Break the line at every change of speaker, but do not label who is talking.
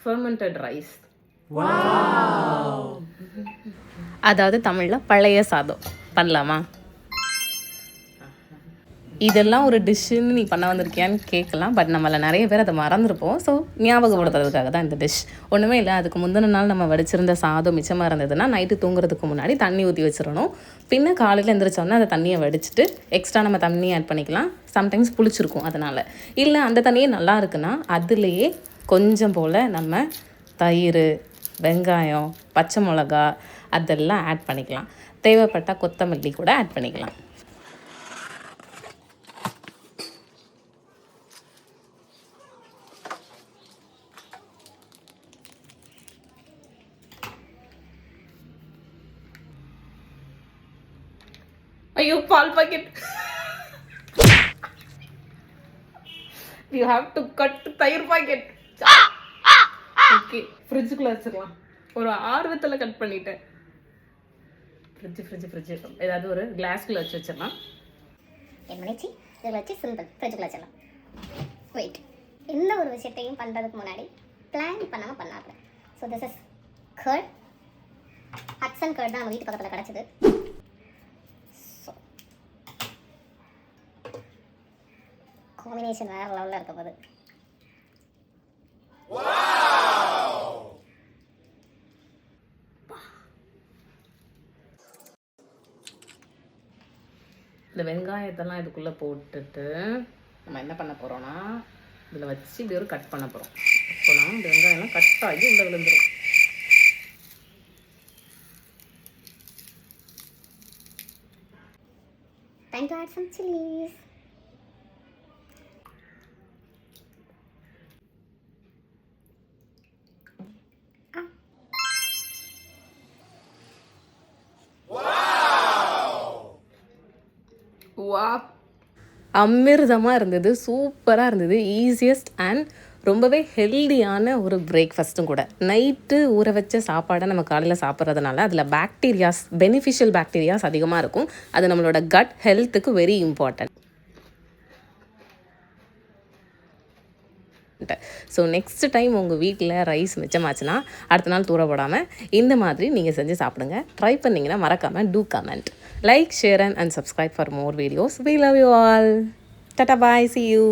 Fermented rice.
அதாவது தமிழில் பழைய சாதம் பண்ணலாமா? இதெல்லாம் ஒரு டிஷ்ஷுன்னு நீ பண்ண வந்திருக்கியான்னு கேட்கலாம். பட் நம்மள நிறைய பேர் அதை மறந்துருப்போம். ஸோ ஞாபகப்படுத்துறதுக்காக தான் இந்த டிஷ். ஒன்றுமே இல்லை, அதுக்கு முந்தின நாள் நம்ம வடிச்சிருந்த சாதம் மிச்சமாக இருந்ததுன்னா நைட்டு தூங்குறதுக்கு முன்னாடி தண்ணி ஊற்றி வச்சிடணும். பின்ன காலையில் எழுந்திரிச்சோன்னா அந்த தண்ணியை வடிச்சிட்டு எக்ஸ்ட்ரா நம்ம தண்ணி ஆட் பண்ணிக்கலாம். சம்டைம்ஸ் புளிச்சிருக்கும் அதனால். இல்லை அந்த தண்ணியே நல்லா இருக்குன்னா அதுலேயே கொஞ்சம் போல் நம்ம தயிர், வெங்காயம், பச்சை மிளகா அதெல்லாம் ஆட் பண்ணிக்கலாம். தேவைப்பட்டால் கொத்தமல்லி கூட ஆட் பண்ணிக்கலாம்.
ஐயோ, பால் packet. You have to cut thayir packet. Okay, ஃப்ரிட்ஜுக்குள்ள வச்சிடலாம். ஒரு ஆர்வத்தில் கட் பண்ணிட்டேன். ஃப்ரிட்ஜ் ஏதாவது ஒரு கிளாஸ்குள்ள வச்சு வச்சிடலாம்.
எம்எல்ஏச்சி இதில் வச்சு சிம்பிள் ஃப்ரிட்ஜுக்குள்ள வச்சிடலாம். வெயிட், எந்த ஒரு விஷயத்தையும் பண்ணுறதுக்கு முன்னாடி பிளான் பண்ணாமல் பண்ணாது. So this is curd. Hatsun curd தான் நம்ம வீட்டு பக்கத்தில் கிடச்சிது. காம்பினேஷன் வேறு லெவலில் இருக்க போது.
இந்த வெங்காயத்தெல்லாம் இதுக்குள்ளே போட்டுட்டு நம்ம என்ன பண்ண போகிறோன்னா இதில் வச்சு இப்படி ஒரு கட் பண்ண போகிறோம். அப்போனா இந்த வெங்காயம்லாம் கட் ஆகி உள்ள விழுந்துடும்.
Time to add some chilies.
வா,
அமிர்தமாக இருந்தது, சூப்பராக இருந்தது. ஈஸியஸ்ட் அண்ட் ரொம்பவே ஹெல்தியான ஒரு பிரேக்ஃபாஸ்ட்டும் கூட. நைட்டு ஊற வச்ச சாப்பாடை நம்ம காலையில் சாப்பிட்றதுனால அதில் பாக்டீரியாஸ், பெனிஃபிஷியல் பாக்டீரியாஸ் அதிகமாக இருக்கும். அது நம்மளோட கட் ஹெல்த்துக்கு very important. So next time உங்கள் வீட்டில் ரைஸ் மிச்சமாச்சுன்னா அடுத்த நாள் தூர போடாமல் இந்த மாதிரி நீங்கள் செஞ்சு சாப்பிடுங்க. ட்ரை பண்ணிங்கன்னா மறக்காமல் do comment, like, share and subscribe for more videos. We love you all. Tata, bye, see you.